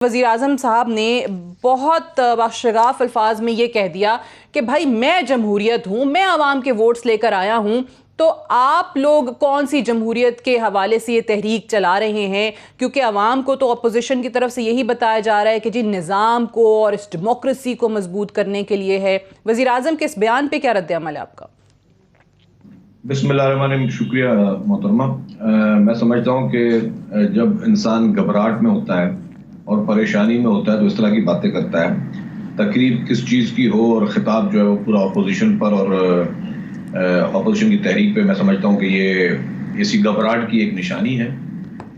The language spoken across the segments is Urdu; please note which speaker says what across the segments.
Speaker 1: وزیر اعظم صاحب نے بہت باشگاف الفاظ میں یہ کہہ دیا کہ بھائی میں جمہوریت ہوں، میں عوام کے ووٹس لے کر آیا ہوں، تو آپ لوگ کون سی جمہوریت کے حوالے سے یہ تحریک چلا رہے ہیں؟ کیونکہ عوام کو تو اپوزیشن کی طرف سے یہی بتایا جا رہا ہے کہ جی نظام کو اور اس ڈیموکریسی کو مضبوط کرنے کے لیے ہے۔ وزیر اعظم کے اس بیان پہ کیا رد عمل ہے آپ کا؟
Speaker 2: بسم اللہ الرحمن الرحیم۔ شکریہ محترمہ۔ میں سمجھتا ہوں کہ جب انسان گھبراہٹ میں ہوتا ہے اور پریشانی میں ہوتا ہے تو اس طرح کی باتیں کرتا ہے۔ تقریب کس چیز کی ہو اور خطاب جو ہے وہ پورا اپوزیشن پر اور اپوزیشن کی تحریک پہ، میں سمجھتا ہوں کہ یہ اسی گھبراہٹ کی ایک نشانی ہے۔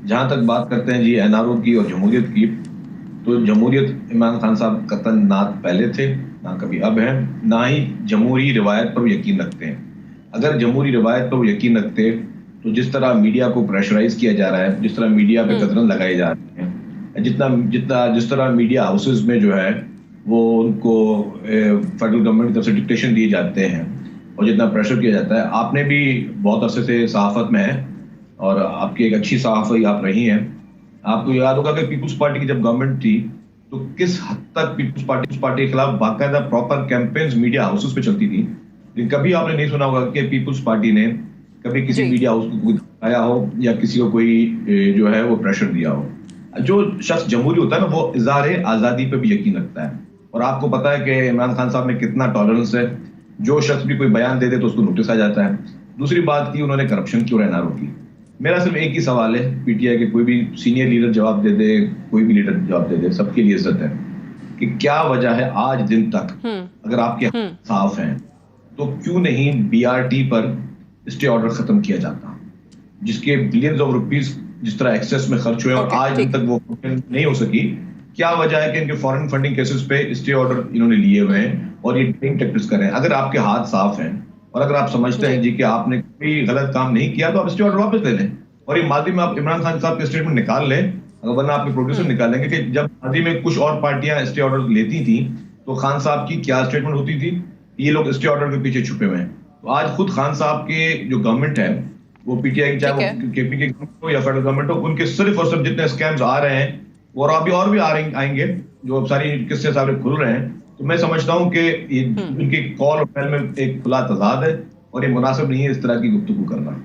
Speaker 2: جہاں تک بات کرتے ہیں جی این آر او کی اور جمہوریت کی، تو جمہوریت عمران خان صاحب قطعاً نہ پہلے تھے، نہ کبھی اب ہیں، نہ ہی جمہوری روایت پر یقین رکھتے ہیں۔ اگر جمہوری روایت پر یقین رکھتے تو جس طرح میڈیا کو پریشرائز کیا جا رہا ہے، جس طرح میڈیا پہ قدرن لگائے جا رہے ہیں، جس طرح میڈیا ہاؤسز میں جو ہے وہ ان کو فیڈرل گورنمنٹ کی طرف سے ڈکٹیشن دیے جاتے ہیں اور جتنا پریشر کیا جاتا ہے۔ آپ نے بھی بہت عرصے سے صحافت میں ہیں اور آپ کی ایک اچھی صحافی آپ رہی ہیں۔ آپ کو یاد ہوگا کہ پیپلز پارٹی کی جب گورنمنٹ تھی تو کس حد تک پیپلز پارٹی کے خلاف باقاعدہ پراپر کیمپینز میڈیا ہاؤسز پہ چلتی تھی، لیکن کبھی آپ نے نہیں سنا ہوگا کہ پیپلز پارٹی نے کبھی کسی میڈیا ہاؤس کو دکھایا ہو یا کسی کو کوئی جو ہے وہ پریشر دیا ہو۔ جو شخص جمہوری ہوتا ہے نا، وہ اظہار آزادی پہ بھی یقین رکھتا ہے، اور آپ کو پتا ہے کہ عمران خان صاحب میں کتنا ٹالرنس ہے۔ جو شخص بھی کوئی بیان دے دے تو اس کو نوٹس آ جاتا ہے۔ دوسری بات کی، انہوں نے کرپشن کیوں رہنا روکی؟ میرا صرف ایک ہی سوال ہے، پی ٹی آئی کے کوئی بھی سینئر لیڈر جواب دے دے، کوئی بھی لیڈر جواب دے دے، سب کے لیے عزت ہے، کہ کیا وجہ ہے آج دن تک اگر آپ کے صاف ہیں تو کیوں نہیں بی آر ٹی پر اسٹے آرڈر ختم کیا جاتا، جس کے بلینز آف روپیز جس طرح ایکسیس میں خرچ ہوئے اور آج دن تک وہ نہیں ہو سکی؟ کیا وجہ ہے کہ ان کے فورن فنڈنگ کیسز پہ اسٹے آرڈر انہوں نے لیے ہوئے ہیں اور یہ ٹریننگ ٹیکٹکس کر رہے ہیں؟ اگر آپ کے ہاتھ صاف ہیں اور اگر آپ سمجھتے ہیں جی کہ آپ نے کوئی غلط کام نہیں کیا تو آپ اسٹے آرڈر واپس لے لیں، اور یہ ماضی میں آپ عمران خان صاحب کے اسٹیٹمنٹ نکال لیں، ورنہ آپ کے پروڈیوسر نکالیں گے کہ جب ماضی میں کچھ اور پارٹیاں اسٹے آرڈر لیتی تھیں تو خان صاحب کی کیا اسٹیٹمنٹ ہوتی تھی؟ یہ لوگ اسٹے آرڈر کے پیچھے چھپے ہوئے ہیں۔ تو آج خود خان صاحب کے جو گورنمنٹ ہے، وہ پی ٹی آئی کی، چاہے وہ کے پی کے گورنمنٹ ہو یا فیڈرل گورنمنٹ ہو، ان کے صرف اور صرف جتنے اسکیمز آ رہے ہیں اور ابھی اور بھی آئیں گے، جو ساری قصے سارے کھل رہے ہیں، تو میں سمجھتا ہوں کہ ان کی کال اور فیل میں ایک کھلا تضاد ہے اور یہ مناسب نہیں ہے اس طرح کی گفتگو کرنا۔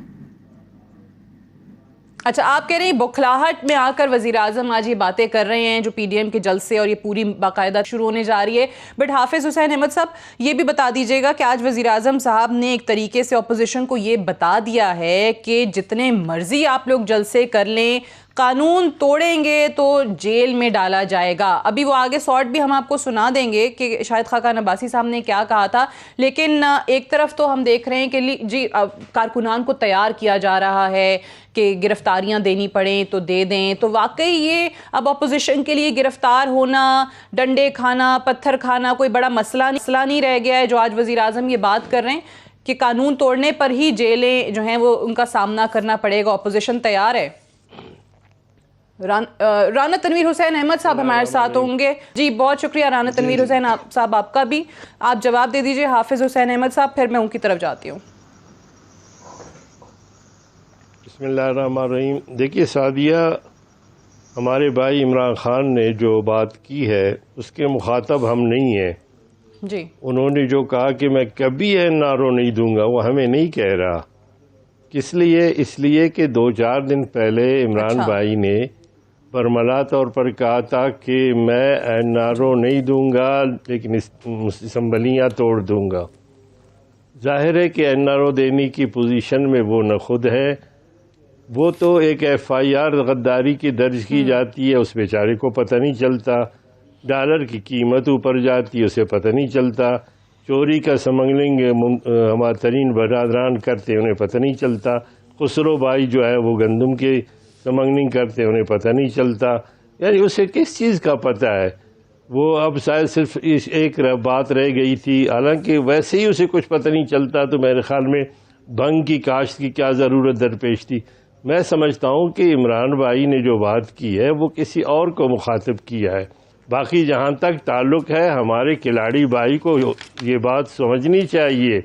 Speaker 1: اچھا، آپ کہہ رہے ہیں بکھلاہٹ میں آ کر وزیر اعظم آج یہ باتیں کر رہے ہیں جو پی ڈی ایم کے جلسے اور یہ پوری باقاعدہ شروع ہونے جا رہی ہے، بٹ حافظ حسین احمد صاحب یہ بھی بتا دیجئے گا کہ آج وزیر اعظم صاحب نے ایک طریقے سے اپوزیشن کو یہ بتا دیا ہے کہ جتنے مرضی آپ لوگ جلسے کر لیں، قانون توڑیں گے تو جیل میں ڈالا جائے گا۔ ابھی وہ آگے سارٹ بھی ہم آپ کو سنا دیں گے کہ شاہد خاقان عباسی صاحب نے کیا کہا تھا، لیکن ایک طرف تو ہم دیکھ رہے ہیں کہ جی کارکنان کو تیار کیا جا رہا ہے کہ گرفتاریاں دینی پڑیں تو دے دیں، تو واقعی یہ اب اپوزیشن کے لیے گرفتار ہونا، ڈنڈے کھانا، پتھر کھانا کوئی بڑا مسئلہ نہیں رہ گیا ہے جو آج وزیر اعظم یہ بات کر رہے ہیں کہ قانون توڑنے پر ہی جیلیں جو ہیں وہ ان کا سامنا کرنا پڑے گا، اپوزیشن تیار ہے؟ رانا تنویر حسین احمد صاحب ہمارے ساتھ ہوں گے۔ جی بہت شکریہ رانا تنویر حسین صاحب، آپ کا بھی آپ جواب دے دیجئے۔ حافظ حسین احمد صاحب، پھر میں ان کی طرف جاتی ہوں۔
Speaker 3: بسم اللہ الرحمن الرحیم۔ دیکھیے سعدیہ، ہمارے بھائی عمران خان نے جو بات کی ہے اس کے مخاطب ہم نہیں ہیں۔
Speaker 1: جی،
Speaker 3: انہوں نے جو کہا کہ میں کبھی این آر او نہیں دوں گا، وہ ہمیں نہیں کہہ رہا۔ کس لیے؟ اس لیے کہ 2-4 دن پہلے عمران بھائی نے برملا طور پر کہا تھا کہ میں این آر او نہیں دوں گا لیکن اسمبلیاں توڑ دوں گا۔ ظاہر ہے کہ این آر او دینے کی پوزیشن میں وہ نہ خود ہے، وہ تو ایک ایف آئی آر غداری کی درج کی جاتی ہے، اس بیچارے کو پتہ نہیں چلتا، ڈالر کی قیمت اوپر جاتی ہے، اسے پتہ نہیں چلتا، چوری کا سمگلنگ ہمارے ترین برادران کرتے انہیں پتہ نہیں چلتا، خسرو بھائی جو ہے وہ گندم کی سمگلنگ کرتے انہیں پتہ نہیں چلتا، یعنی اسے کس چیز کا پتہ ہے؟ وہ اب شاید صرف ایک بات رہ گئی تھی، حالانکہ ویسے ہی اسے کچھ پتہ نہیں چلتا، تو میرے خیال میں بھنگ کی کاشت کی کیا ضرورت درپیش تھی؟ میں سمجھتا ہوں کہ عمران بھائی نے جو بات کی ہے وہ کسی اور کو مخاطب کیا ہے۔ باقی جہاں تک تعلق ہے، ہمارے کھلاڑی بھائی کو یہ بات سمجھنی چاہیے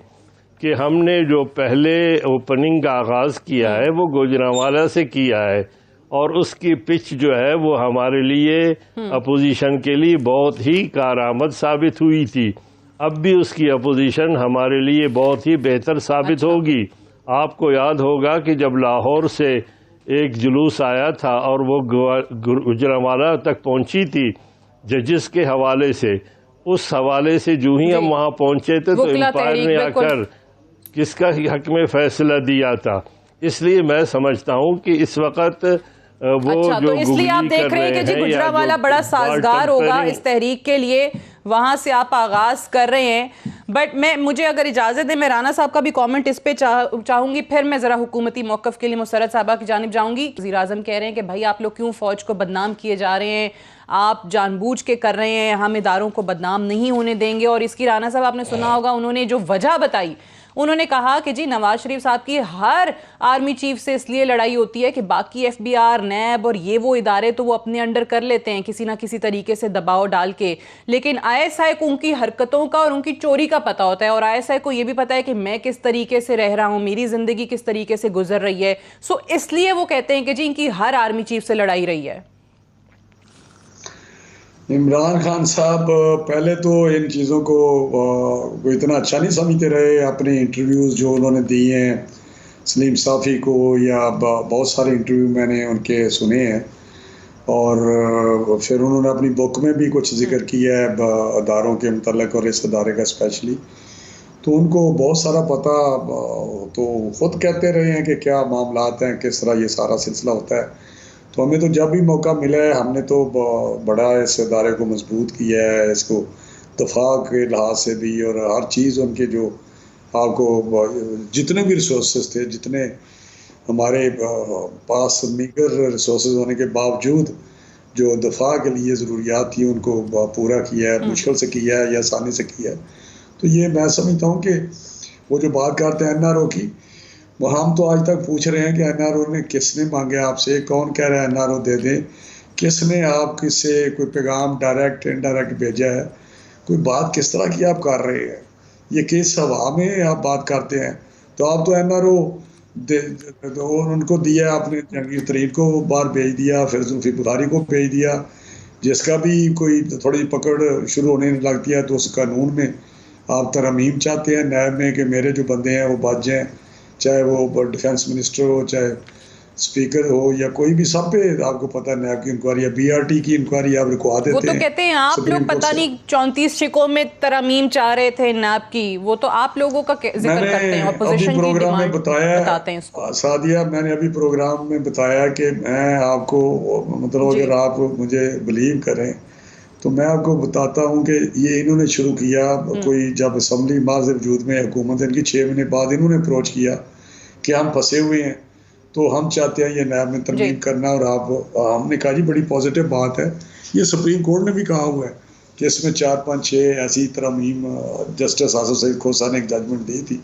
Speaker 3: کہ ہم نے جو پہلے اوپننگ کا آغاز کیا ہے وہ گوجرانوالہ سے کیا ہے، اور اس کی پچ جو ہے وہ ہمارے لیے اپوزیشن کے لیے بہت ہی کارآمد ثابت ہوئی تھی. اب بھی اس کی اپوزیشن ہمارے لیے بہت ہی بہتر ثابت ہوگی. آپ کو یاد ہوگا کہ جب لاہور سے ایک جلوس آیا تھا اور وہ گوجرانوالہ تک پہنچی تھی ججز کے حوالے سے، اس حوالے سے جو ہی ہم وہاں پہنچے تھے تو امپائر نے آ کر کس کا حق میں فیصلہ دیا تھا. اس لیے میں سمجھتا ہوں کہ اس وقت وہ
Speaker 1: تو اس لیے آپ دیکھ رہے ہیں کہ جی گوجرانوالہ بڑا سازگار ہوگا اس تحریک کے لیے، وہاں سے آپ آغاز کر رہے ہیں. بٹ مجھے اگر اجازت دیں میں رانا صاحب کا بھی کامنٹ اس پہ چاہوں گی، پھر میں ذرا حکومتی موقف کے لیے مسرت صاحبہ کی جانب جاؤں گی. وزیر اعظم کہہ رہے ہیں کہ بھائی آپ لوگ کیوں فوج کو بدنام کیے جا رہے ہیں، آپ جان بوجھ کے کر رہے ہیں، ہم اداروں کو بدنام نہیں ہونے دیں گے. اور اس کی رانا صاحب آپ نے سنا ہوگا انہوں نے جو وجہ بتائی، انہوں نے کہا کہ جی نواز شریف صاحب کی ہر آرمی چیف سے اس لیے لڑائی ہوتی ہے کہ باقی ایف بی آر، نیب اور یہ وہ ادارے تو وہ اپنے انڈر کر لیتے ہیں کسی نہ کسی طریقے سے دباؤ ڈال کے، لیکن آئی ایس آئی کو ان کی حرکتوں کا اور ان کی چوری کا پتہ ہوتا ہے، اور آئی ایس آئی کو یہ بھی پتہ ہے کہ میں کس طریقے سے رہ رہا ہوں، میری زندگی کس طریقے سے گزر رہی ہے. سو اس لیے وہ کہتے ہیں کہ جی ان کی ہر آرمی چیف سے لڑائی رہی ہے.
Speaker 4: عمران خان صاحب پہلے تو ان چیزوں کو اتنا اچھا نہیں سمجھتے رہے. اپنے انٹرویوز جو انہوں نے دیے ہیں سلیم صافی کو، یا بہت سارے انٹرویو میں نے ان کے سنے ہیں، اور پھر انہوں نے اپنی بک میں بھی کچھ ذکر کیا ہے اداروں کے متعلق اور اس ادارے کا اسپیشلی. تو ان کو بہت سارا پتہ، تو خود کہتے رہے ہیں کہ کیا معاملات ہیں، کس طرح یہ سارا سلسلہ ہوتا ہے. تو ہمیں تو جب بھی موقع ملا ہے ہم نے تو بڑا اس ادارے کو مضبوط کیا ہے، اس کو دفاع کے لحاظ سے بھی، اور ہر چیز ان کے جو آپ کو جتنے بھی ریسورسز تھے، جتنے ہمارے پاس میگر ریسورسز ہونے کے باوجود جو دفاع کے لیے ضروریات تھیں ان کو پورا کیا ہے، مشکل سے کیا ہے یا آسانی سے کیا ہے. تو یہ میں سمجھتا ہوں کہ وہ جو بات کرتے ہیں این آر او کی، وہ ہم تو آج تک پوچھ رہے ہیں کہ این آر او نے کس نے مانگے آپ سے، کون کہہ رہا ہے این آر او دے دیں، کس نے آپ کس سے کوئی پیغام ڈائریکٹ انڈائریکٹ بھیجا ہے، کوئی بات کس طرح کی آپ کر رہے ہیں، یہ کس ہوا میں آپ بات کرتے ہیں. تو آپ تو این آر او ان کو دیا، آپ نے جہانگیر ترین کو بار بھیج دیا، پھر زلفی بخاری کو بھیج دیا، جس کا بھی کوئی تھوڑی پکڑ شروع ہونے لگتی ہے تو اس قانون میں آپ ترمیم چاہتے ہیں نیب میں کہ میرے جو بندے ہیں وہ بچ جائیں، چاہے وہ ڈیفنس منسٹر ہو، چاہے اسپیکر ہو، یا کوئی بھی، سب پہ آپ کو پتہ نیب کی انکوائری یا بی آر ٹی کی انکوائری آپ رکوا دیتے ہیں.
Speaker 1: وہ تو کہتے ہیں آپ لوگ پتہ نہیں 34 شکوں میں ترمیم چاہ رہے تھے نیب کی، وہ تو آپ لوگوں کا ذکر کرتے ہیں، اپوزیشن کی ڈیمانڈ بتاتے ہیں اس کو.
Speaker 4: سعدیہ میں نے ابھی پروگرام میں بتایا کہ میں آپ کو مطلب اگر آپ مجھے بلیو کریں تو میں آپ کو بتاتا ہوں کہ یہ انہوں نے شروع کیا کوئی جب اسمبلی ماض وجود میں حکومت ان کی 6 مہینے بعد انہوں نے اپروچ کیا کہ ہم پھنسے ہوئے ہیں تو ہم چاہتے ہیں یہ نیب میں ترمیم کرنا، اور ہم نے کہا جی بڑی پازیٹیو بات ہے. یہ سپریم کورٹ نے بھی کہا ہوا ہے کہ اس میں 4 5 6 ایسی ترمیم جسٹس آصف سعید کھوسہ نے ایک ججمنٹ دی تھی،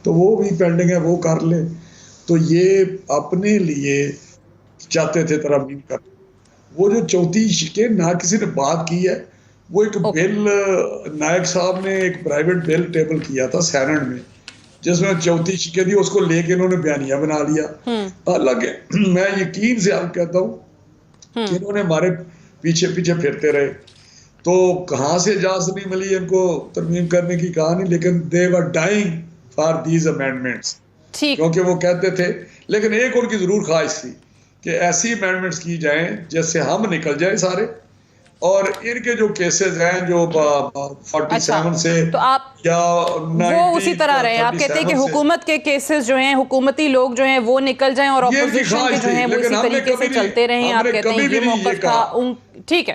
Speaker 4: تو وہ بھی پینڈنگ ہے، وہ کر لے. تو یہ اپنے لیے چاہتے تھے ترمیم کر. وہ جو 34 شکیں نہ کسی نے بات کی ہے، وہ ایک بل نائک صاحب نے ایک پرائیویٹ بل ٹیبل کیا تھا سینٹ میں جس میں 34 شکیں تھی، اس کو لے کے انہوں نے بیانیہ بنا لیا. حالانکہ میں یقین سے آپ کہتا ہوں کہ انہوں نے ہمارے پیچھے پیچھے پھرتے رہے، تو کہاں سے اجازت نہیں ملی ان کو ترمیم کرنے کی کہا نہیں، لیکن they were dying for these amendments، کیونکہ وہ کہتے تھے. لیکن ایک ان کی ضرور خواہش تھی کہ ایسی امینڈمنٹس کی جائیں جس سے ہم نکل جائیں سارے، اور ان کے جو کیسز ہیں جو 47 سے
Speaker 1: تو آپ
Speaker 4: یا
Speaker 1: وہ اسی طرح رہے ہیں. آپ کہتے ہیں کہ حکومت کے کیسز جو ہیں، حکومتی لوگ جو ہیں وہ نکل جائیں اور اپوزیشن کے جو ہیں وہ اسی طریقے سے چلتے رہیں. آپ کہتے ہیں یہ موقف تھا. ٹھیک ہے.